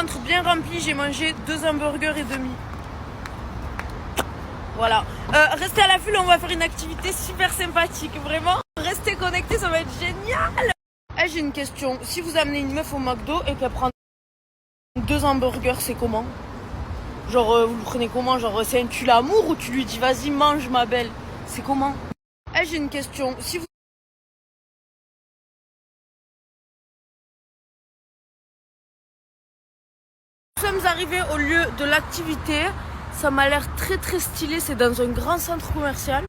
ventre bien rempli, j'ai mangé 2 hamburgers et demi. Voilà. Restez à l'affût, on va faire une activité super sympathique. Vraiment, restez connectés, ça va être génial. J'ai une question. Si vous amenez une meuf au McDo et qu'elle prend 2 hamburgers, c'est comment? Genre, vous le prenez comment? Genre, c'est un tu l'amour ou tu lui dis vas-y, mange ma belle? C'est comment? J'ai une question. Si vous sommes arrivés au lieu de l'activité, ça m'a l'air très très stylé. C'est dans un grand centre commercial.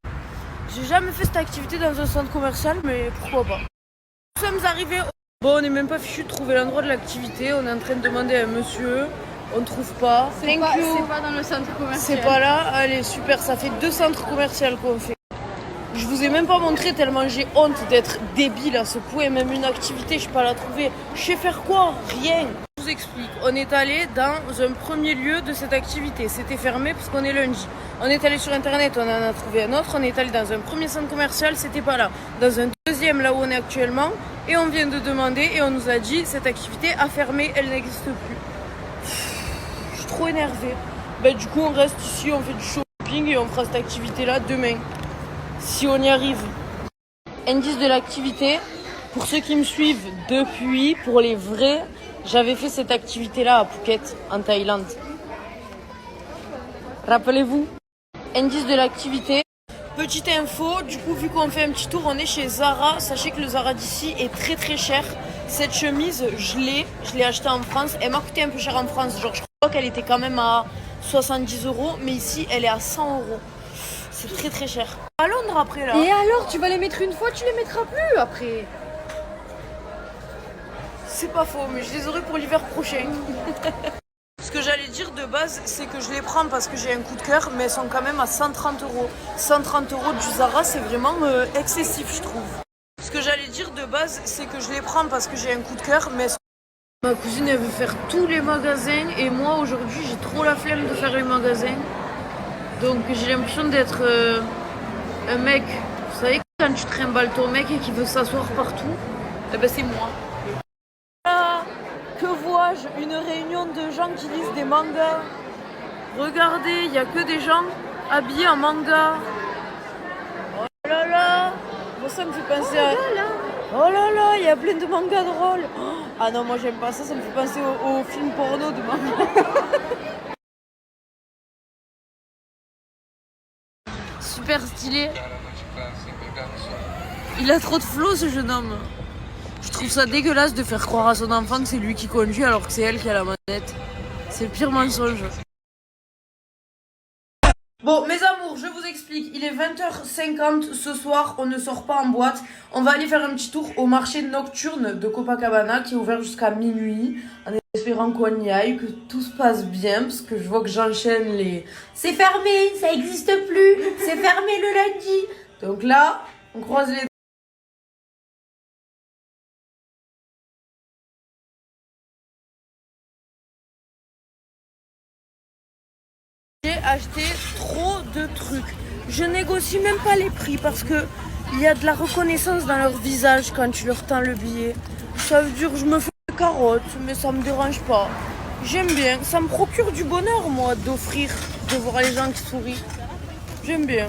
J'ai jamais fait cette activité dans un centre commercial, mais pourquoi pas. Nous sommes arrivés. Bon, on n'est même pas fichu de trouver l'endroit de l'activité. On est en train de demander à un monsieur. On ne trouve pas. C'est pas dans le centre commercial. C'est pas là. Allez, super. Ça fait 2 centres commerciaux qu'on fait. Je vous ai même pas montré tellement j'ai honte d'être débile à ce point. Même une activité, je peux pas la trouver. Je sais faire quoi? Rien. Je vous explique. On est allé dans un premier lieu de cette activité. C'était fermé parce qu'on est lundi. On est allé sur internet, on en a trouvé un autre. On est allé dans un premier centre commercial, c'était pas là. Dans un deuxième, là où on est actuellement. Et on vient de demander et on nous a dit cette activité a fermé, elle n'existe plus. Je suis trop énervée. Du coup, on reste ici, on fait du shopping et on fera cette activité-là demain. Si on y arrive. Indice de l'activité, pour ceux qui me suivent depuis, pour les vrais, j'avais fait cette activité-là à Phuket, en Thaïlande. Rappelez-vous. Indice de l'activité. Petite info, du coup, vu qu'on fait un petit tour, on est chez Zara. Sachez que le Zara d'ici est très très cher. Cette chemise, je l'ai achetée en France. Elle m'a coûté un peu cher en France. Genre, je crois qu'elle était quand même à 70 €, mais ici, elle est à 100 €. C'est très très cher. À Londres après là. Et alors, tu vas les mettre une fois, tu les mettras plus après. C'est pas faux, mais je les aurai pour l'hiver prochain. Ce que j'allais dire de base, c'est que je les prends parce que j'ai un coup de cœur, mais elles sont quand même à 130 €. 130 € du Zara, c'est vraiment excessif, je trouve. Ce que j'allais dire de base, c'est que je les prends parce que j'ai un coup de cœur, mais ma cousine, elle veut faire tous les magasins, et moi, aujourd'hui, j'ai trop la flemme de faire les magasins. Donc, j'ai l'impression d'être un mec. Vous savez, quand tu trimbales ton mec et qu'il veut s'asseoir partout, c'est moi. Que vois-je? Une réunion de gens qui lisent des mangas. Regardez, il n'y a que des gens habillés en manga. Oh là là. Moi, ça me fait penser à... Oh là là, il y a plein de mangas drôles. Ah non, moi j'aime pas ça, ça me fait penser au film porno de manga. Super stylé. Il a trop de flow, ce jeune homme. Je trouve ça dégueulasse de faire croire à son enfant que c'est lui qui conduit alors que c'est elle qui a la manette. C'est le pire mensonge. Bon, mes amours, je vous explique. Il est 20h50 ce soir, on ne sort pas en boîte. On va aller faire un petit tour au marché nocturne de Copacabana qui est ouvert jusqu'à minuit. En espérant qu'on y aille, que tout se passe bien, parce que je vois que j'enchaîne les... C'est fermé, ça n'existe plus, c'est fermé le lundi. Donc là, on croise les... J'ai acheté trop de trucs. Je négocie même pas les prix parce que il y a de la reconnaissance dans leur visage quand tu leur tends le billet. Ça veut dire que je me fais des carottes, mais ça me dérange pas. J'aime bien. Ça me procure du bonheur, moi, d'offrir, de voir les gens qui sourient. J'aime bien.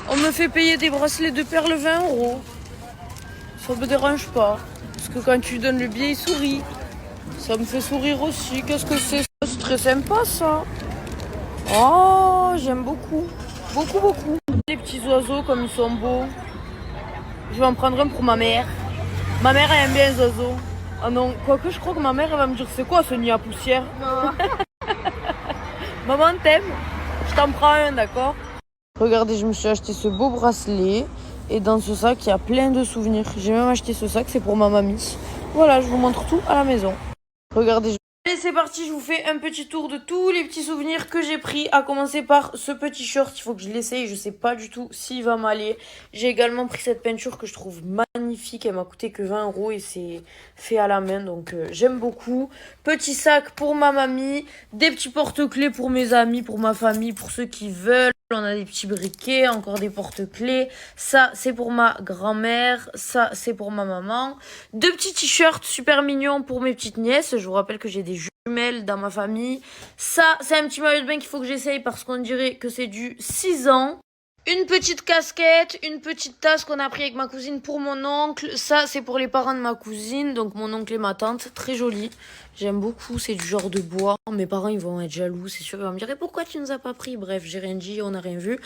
On me fait payer des bracelets de perles 20 €. Ça me dérange pas. Parce que quand tu lui donnes le billet, il sourit. Ça me fait sourire aussi. Qu'est-ce que c'est? C'est très sympa, ça. Oh, j'aime beaucoup. Beaucoup, beaucoup. Les petits oiseaux, comme ils sont beaux. Je vais en prendre un pour ma mère. Ma mère, elle aime bien les oiseaux. Ah non, quoique je crois que ma mère, elle va me dire c'est quoi ce nid à poussière? Non. Maman, t'aimes? Je t'en prends un, d'accord? Regardez, je me suis acheté ce beau bracelet. Et dans ce sac, il y a plein de souvenirs. J'ai même acheté ce sac, c'est pour ma mamie. Voilà, je vous montre tout à la maison. Regardez. Allez, c'est parti, je vous fais un petit tour de tous les petits souvenirs que j'ai pris, à commencer par ce petit short. Il faut que je l'essaye, je sais pas du tout s'il va m'aller. J'ai également pris cette peinture que je trouve magnifique, elle m'a coûté que 20 € et c'est fait à la main, donc j'aime beaucoup. Petit sac pour ma mamie, des petits porte-clés pour mes amis, pour ma famille, pour ceux qui veulent. On a des petits briquets, encore des porte-clés. Ça, c'est pour ma grand-mère. Ça, c'est pour ma maman. 2 petits t-shirts super mignons pour mes petites nièces. Je vous rappelle que j'ai des jumelles dans ma famille. Ça, c'est un petit maillot de bain qu'il faut que j'essaye parce qu'on dirait que c'est du 6 ans. Une petite casquette, une petite tasse qu'on a pris avec ma cousine pour mon oncle. Ça, c'est pour les parents de ma cousine, donc mon oncle et ma tante. Très joli. J'aime beaucoup, c'est du genre de bois. Mes parents, ils vont être jaloux, c'est sûr. Ils vont me dire, et pourquoi tu nous as pas pris? Bref, j'ai rien dit, on n'a rien vu.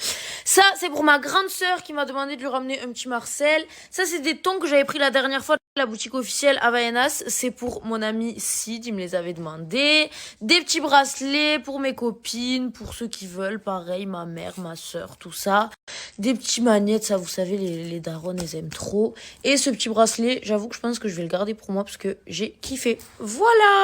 Ça, c'est pour ma grande sœur qui m'a demandé de lui ramener un petit Marcel. Ça, c'est des tons que j'avais pris la dernière fois de la boutique officielle Havaianas. C'est pour mon ami Sid, il me les avait demandés. Des petits bracelets pour mes copines, pour ceux qui veulent, pareil, ma mère, ma sœur, tout ça. Des petits magnettes, ça, vous savez, les darons, elles aiment trop. Et ce petit bracelet, j'avoue que je pense que je vais le garder pour moi parce que j'ai kiffé. Voilà!